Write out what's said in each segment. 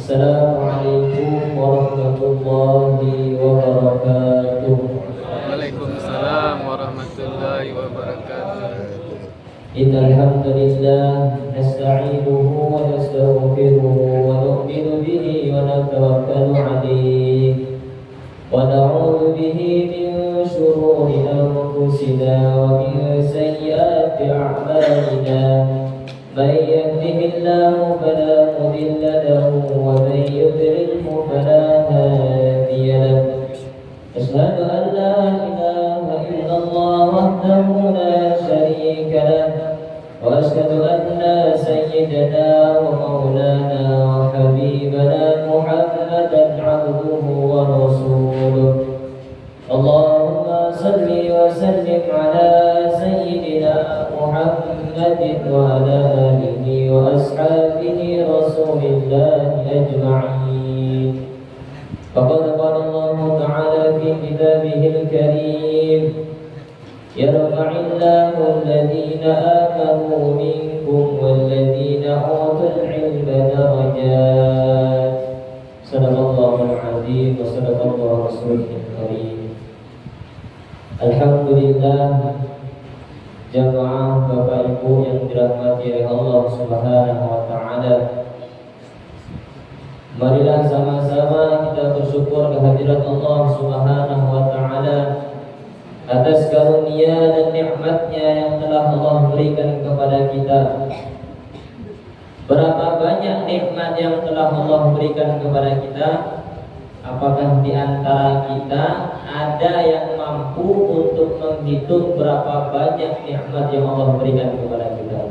Assalamualaikum warahmatullahi wabarakatuh. Waalaikumsalam warahmatullahi wabarakatuh. Innal hamdalillah nasta'inuhu wa nastaghfiruhu wa nu'minu bihi wa natawakkalu 'alaihi wa na'udzu bihi min shururi anfusina wa min sayyiati a'malina. من يهده الله فلا مضل له ومن يضلله فلا هادي له أشهد أن لا إله إلا الله وحده لا شريك له وأشهد أن سيدنا ومولانا وحبيبنا محمدا عبده ورسوله اللهم صل وسلم على سيدنا محمد وعلى آله وأصحابه رسول الله أجمعين. فقد قال الله تعالى في كتابه الكريم يرفع الله الذين آمنوا منكم والذين أوتوا العلم درجات. صدق الله العظيم وصدق الله رسوله الكريم. Alhamdulillah, jamaah Bapak Ibu yang dirahmati oleh Allah Subhanahu wa taala. Marilah sama-sama kita bersyukur kehadirat Allah Subhanahu wa taala atas karunia dan nikmat-Nya yang telah Allah berikan kepada kita. Berapa banyak nikmat yang telah Allah berikan kepada kita? Apakah di antara kita ada yang mampu untuk menghitung berapa banyak nikmat yang Allah berikan kepada kita?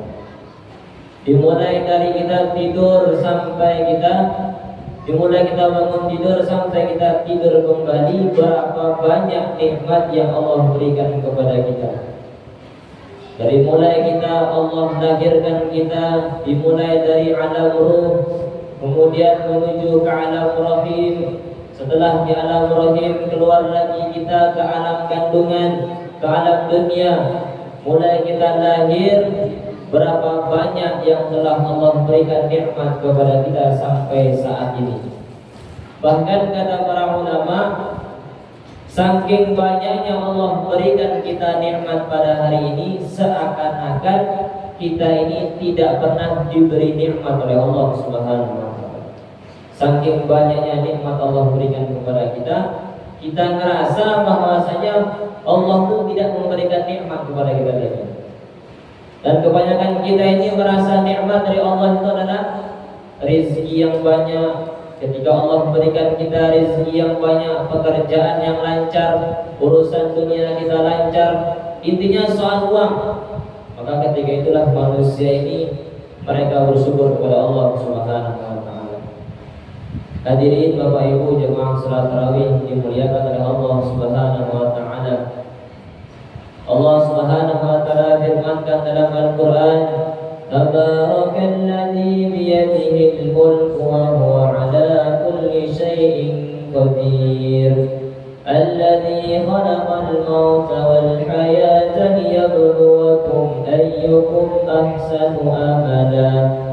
Dimulai dari kita tidur sampai kita bangun tidur sampai kita tidur kembali, berapa banyak nikmat yang Allah berikan kepada kita. Dari mulai kita Allah lahirkan kita, dimulai dari alam ruh, kemudian menuju ke alam rahim. Setelah di alam rahim keluar lagi kita ke alam kandungan, ke alam dunia. Mulai kita lahir, berapa banyak yang telah Allah berikan nikmat kepada kita sampai saat ini. Bahkan kata para ulama, saking banyaknya Allah berikan kita nikmat pada hari ini, seakan-akan kita ini tidak pernah diberi nikmat oleh Allah Subhanahu wa taala. Saking banyaknya nikmat Allah berikan kepada kita, kita ngerasa bahwasanya Allah pun tidak memberikan nikmat kepada kita lagi. Dan kebanyakan kita ini merasa nikmat dari Allah itu adalah rezeki yang banyak. Ketika Allah memberikan kita rezeki yang banyak, pekerjaan yang lancar, urusan dunia kita lancar, intinya soal uang, maka ketika itulah manusia ini mereka bersyukur kepada Allah Subhanahu wa taala. Hadirin Bapak Ibu jemaah salat tarawih dimuliakan oleh Allah Subhanahu wa taala. Allah Subhanahu wa taala firmankan dalam Al-Qur'an, "Tabarakalladzi biyadihil mulku wa huwa 'ala kulli syai'in qadir. Alladzi khalaqal mauta wal hayata liyabluwakum ayyukum ahsanu amala."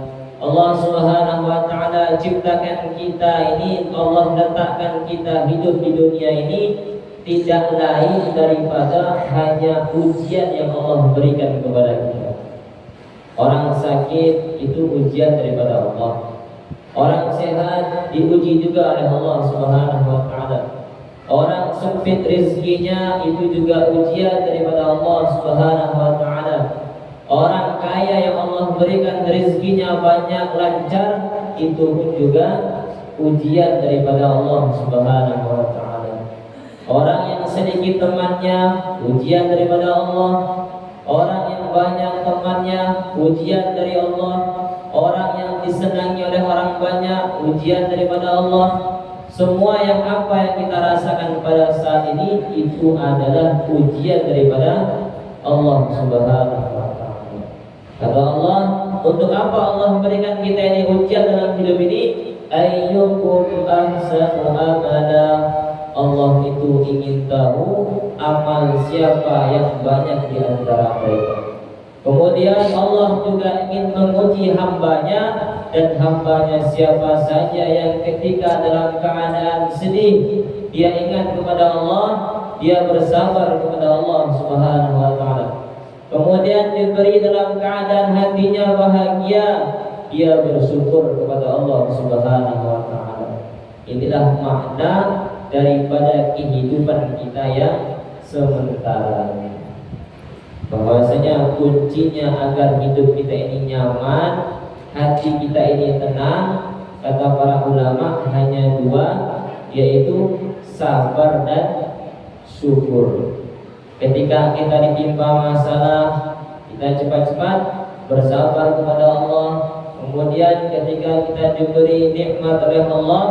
Allah Subhanahu wa taala ciptakan kita ini, Allah letakkan kita hidup di dunia ini tidak lain daripada hanya ujian yang Allah berikan kepada kita. Orang sakit itu ujian daripada Allah. Orang sehat diuji juga oleh Allah Subhanahu wa taala. Orang sempit rezekinya itu juga ujian daripada Allah Subhanahu wa taala. Orang kaya yang Allah berikan rezekinya banyak lancar, itu pun juga ujian daripada Allah Subhanahu wa taala. Orang yang sedikit temannya, ujian daripada Allah. Orang yang banyak temannya, ujian dari Allah. Orang yang disenangi oleh orang banyak, ujian daripada Allah. Semua yang apa yang kita rasakan pada saat ini itu adalah ujian daripada Allah Subhanahu wa taala. Kata Allah, untuk apa Allah memberikan kita ini ujian dalam hidup ini? Ayyukum ahsanu amala. Allah itu ingin tahu amal siapa yang banyak di antara mereka. Kemudian Allah juga ingin menguji hambanya, dan hambanya siapa saja yang ketika dalam keadaan sedih dia ingat kepada Allah, dia bersabar kepada Allah Subhanahu wa taala. Kemudian diberi dalam keadaan hatinya bahagia, dia bersyukur kepada Allah Subhanahu wa taala. Inilah makna daripada kehidupan kita yang sementara. Bahwasanya kuncinya agar hidup kita ini nyaman, hati kita ini tenang, kata para ulama hanya dua, yaitu sabar dan syukur. Ketika kita ditimpa masalah, kita cepat-cepat bersabar kepada Allah. Kemudian ketika kita diberi nikmat oleh Allah,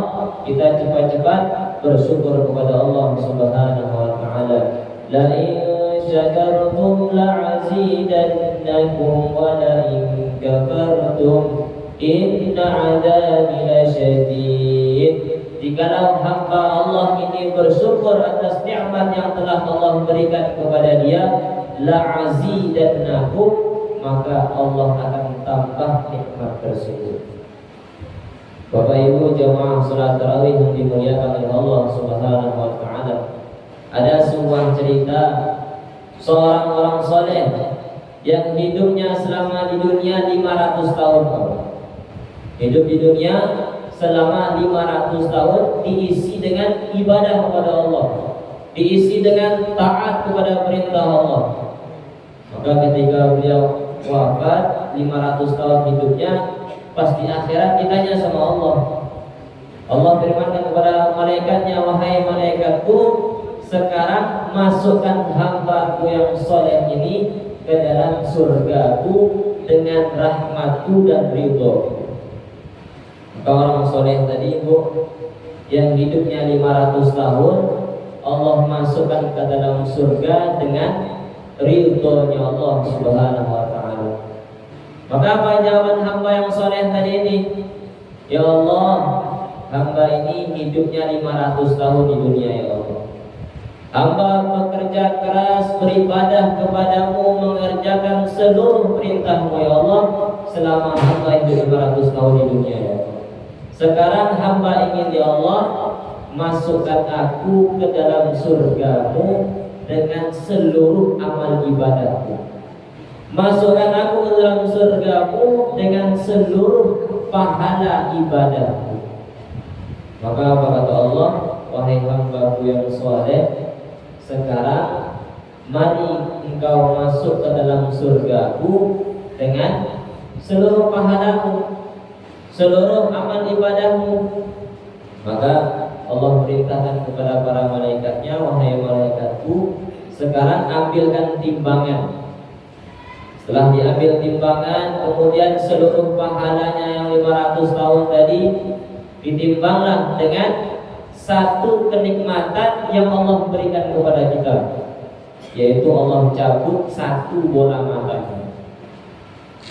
kita cepat-cepat bersyukur kepada Allah Subhanahu wa taala. La in syakartum la'azidannakum wa la in kafartum inna 'adzabi lasyadid. Jikalau hamba Allah ini bersyukur atas nikmat yang telah Allah berikan kepada dia, la'azidannakum, maka Allah akan tambah nikmat tersebut. Bapak Ibu jamaah salat tarawih yang dimuliakan oleh Allah Subhanahu wa taala. Ada sebuah cerita seorang orang soleh yang hidupnya selama di dunia 500 tahun. Hidup di dunia selama 500 tahun diisi dengan ibadah kepada Allah, diisi dengan taat kepada perintah Allah. Maka ketika beliau wafat 500 tahun hidupnya, pas di akhirat ditanya sama Allah. Allah firmankan kepada malaikatnya, wahai malaikatku, sekarang masukkan hambaku yang soleh ini ke dalam surgaku dengan rahmatku dan ridho. Maka orang soleh tadi, Bu, yang hidupnya 500 tahun, Allah masukkan ke dalam surga dengan ridhonya Allah Subhanahu wa taala. Maka apa jawaban hamba yang soleh tadi ini? Ya Allah, hamba ini hidupnya 500 tahun di dunia, ya Allah. Hamba bekerja keras beribadah kepadamu, mengerjakan seluruh perintahmu, ya Allah, selama hamba hidup 500 tahun di dunia, ya Allah. Sekarang hamba ingin, ya Allah, masukkan aku ke dalam surgamu dengan seluruh amal ibadahku. Masukkan aku ke dalam surgamu dengan seluruh pahala ibadahku. Maka apa kata Allah? Wahai hambaku yang soleh, sekarang mari engkau masuk ke dalam surgaku dengan seluruh pahalamu, seluruh amal ibadahmu. Maka Allah perintahkan kepada para malaikatnya, wahai malaikatku, sekarang ambilkan timbangan. Setelah diambil timbangan, kemudian seluruh pahalanya yang 500 tahun tadi ditimbanglah dengan satu kenikmatan yang Allah berikan kepada kita, yaitu Allah cabut satu bola matanya.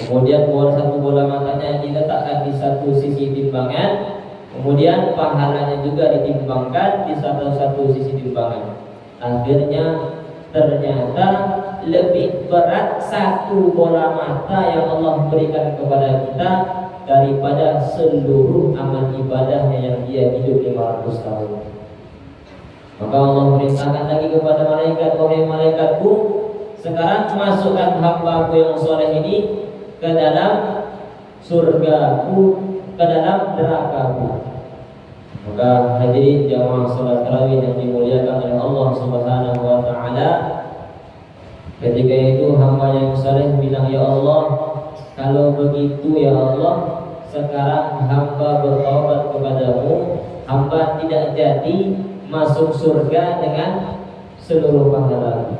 Kemudian satu bola matanya diletakkan di satu sisi timbangan. Kemudian pahalanya juga ditimbangkan di satu sisi timbangan. Akhirnya ternyata lebih berat satu bola mata yang Allah berikan kepada kita daripada seluruh amal ibadahnya yang dia hidup 500 tahun. Maka Allah perintahkan lagi kepada malaikat, wahai malaikatku, sekarang masukkan hambaku yang soleh ini ke dalam surgaku, ke dalam nerakaku. Maka hadirin jamaah salat tarawih yang dimuliakan oleh Allah Subhanahu wa taala, ketika itu hamba yang saleh bilang, ya Allah, kalau begitu ya Allah, sekarang hamba bertobat kepadamu, hamba tidak jadi masuk surga dengan seluruh pahala.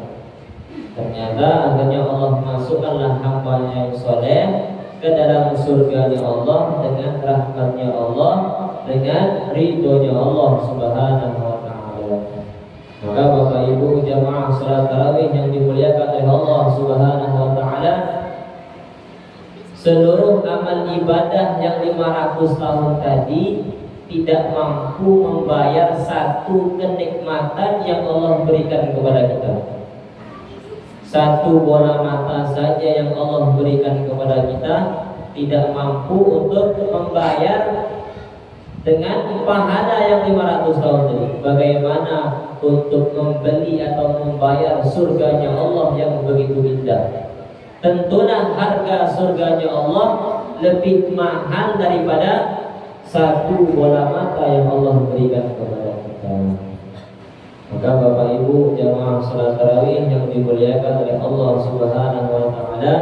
Ternyata akhirnya Allah masukkanlah hambanya yang soleh ke dalam surganya Allah dengan rahmatnya Allah, dengan ridhonya Allah Subhanahu wa taala. Maka Bapak Ibu jamaah salat tarawih yang dimuliakan oleh Allah Subhanahu wa taala, seluruh amal ibadah yang 500 tahun tadi tidak mampu membayar satu kenikmatan yang Allah berikan kepada kita. satu bola mata saja yang Allah berikan kepada kita tidak mampu untuk membayar dengan pahala yang 500 tahun tadi. Bagaimana untuk membeli atau membayar surganya Allah yang begitu indah? Tentulah harga surganya Allah lebih mahal daripada satu bola mata yang Allah berikan kepada kita. Maka Bapak Ibu jamaah salat tarawih yang dimuliakan oleh Allah Subhanahu wa taala,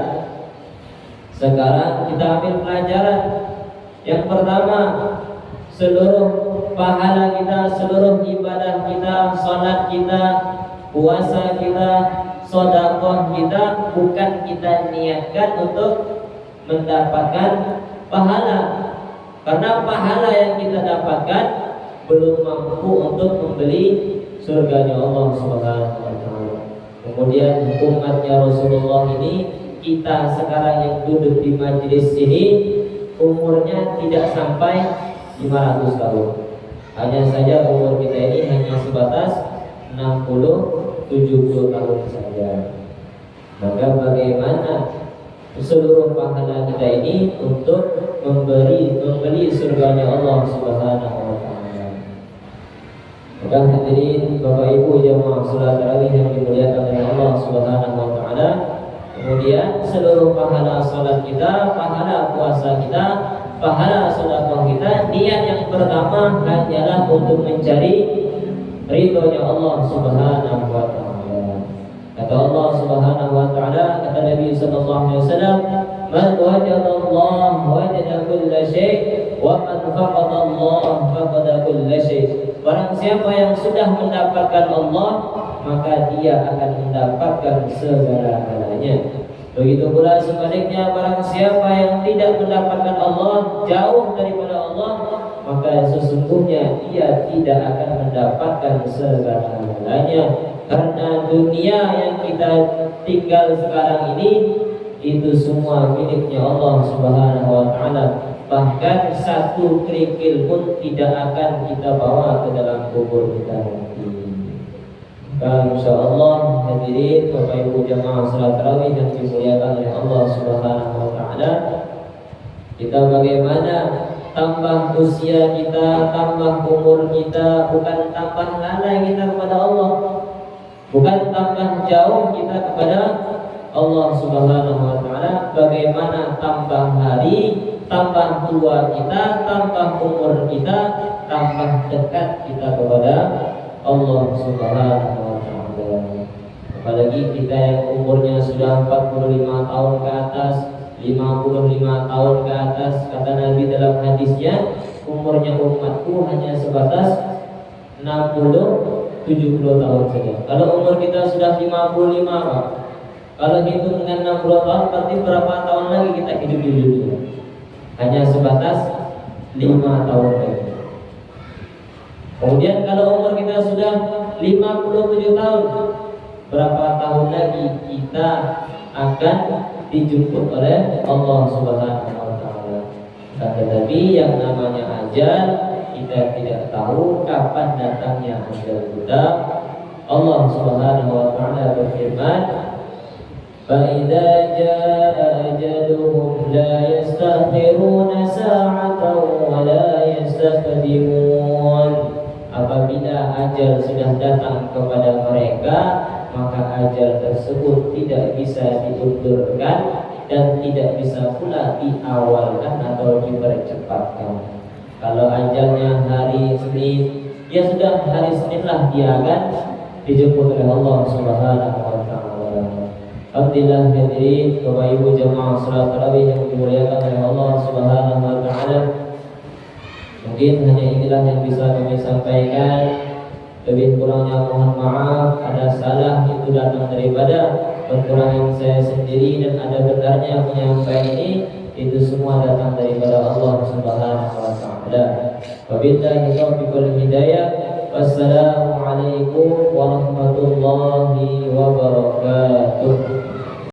sekarang kita ambil pelajaran. Yang pertama, seluruh pahala kita, seluruh ibadah kita, salat kita, puasa kita, sedekah kita bukan kita niatkan untuk mendapatkan pahala. Karena pahala yang kita dapatkan belum mampu untuk membeli surganya Allah Subhanahu wa taala. Kemudian umatnya Rasulullah ini, kita sekarang yang duduk di majelis ini umurnya tidak sampai 500 tahun. Hanya saja umur kita ini hanya sebatas 60-70 tahun saja. Maka bagaimana seluruh pahala kita ini untuk membeli surganya Allah Subhanahu wa taala. Maka hadirin Bapak Ibu jamaah salat tarawih yang dimuliakan oleh Allah Subhanahu wa taala, kemudian seluruh pahala salat kita, pahala puasa kita, pahala sedekah kita, niat yang pertama hanyalah untuk mencari ridhonya Allah Subhanahu wa taala. Kata Allah Subhanahu wa taala, kata Nabi sallallahu alaihi wasallam, "Man wajada Allah wajada kulla syai' wa man faqada Allah faqada kulla syai'." Barang siapa yang sudah mendapatkan Allah, maka dia akan mendapatkan segala-galanya. Begitu pula sebaliknya, barang siapa yang tidak mendapatkan Allah, jauh daripada Allah, maka sesungguhnya dia tidak akan mendapatkan segala-galanya. Karena dunia yang kita tinggal sekarang ini itu semua miliknya Allah Subhanahu wa taala. Bahkan satu kerikil pun tidak akan kita bawa ke dalam kubur kita nanti. Dan insyaallah hadirin Bapak Ibu jamaah salat tarawih yang dimuliakan oleh Allah Subhanahu wa taala, kita bagaimana tambah usia kita, tambah umur kita, bukan tambah lalai kita kepada Allah, bukan tambah jauh kita kepada Allah Subhanahu wa taala. Bagaimana tambah hari, tambah tua kita, tambah umur kita, tambah dekat kita kepada Allah Subhanahu wa taala. Apalagi kita yang umurnya sudah 45 tahun ke atas, 55 tahun ke atas, kata Nabi dalam hadisnya, umurnya umatku hanya sebatas 60-70 tahun saja. Kalau umur kita sudah 55, Pak, kalau hitung dengan 60 tahun, berarti berapa tahun lagi kita hidup di dunia? Hanya sebatas 5 tahun lagi. Kemudian kalau umur kita sudah 57 tahun, berapa tahun lagi kita akan dijemput oleh Allah Subhanahu wa taala? Tetapi yang namanya ajal, kita tidak tahu kapan datangnya ajal kita. Allah Subhanahu wa taala berfirman, فَإِذَا جَاءَ أَجَلُهُمْ لَا يَسْتَأْخِرُونَ سَاعَةً وَلَا يَسْتَقْدِمُونَ. Apabila ajal sudah datang kepada mereka, maka ajal tersebut tidak bisa diundurkan dan tidak bisa pula diawalkan atau dipercepatkan. Kalau ajalnya hari Senin, ya sudah hari Seninlah dia akan dijemput oleh Allah Subhanahu wa taala. Alhamdulillah hadirin Bapak Ibu jamaah salat tarawih yang dimuliakan oleh Allah Subhanahu wa taala. Mungkin hanya inilah yang bisa kami sampaikan. Lebih kurangnya mohon maaf, ada salah itu datang daripada kekurangan saya sendiri, dan ada benarnya penyampaian ini itu semua datang daripada Allah Subhanahu wa taala. Wabillahi taufiq wal hidayah. Wassalamualaikum warahmatullahi wabarakatuh.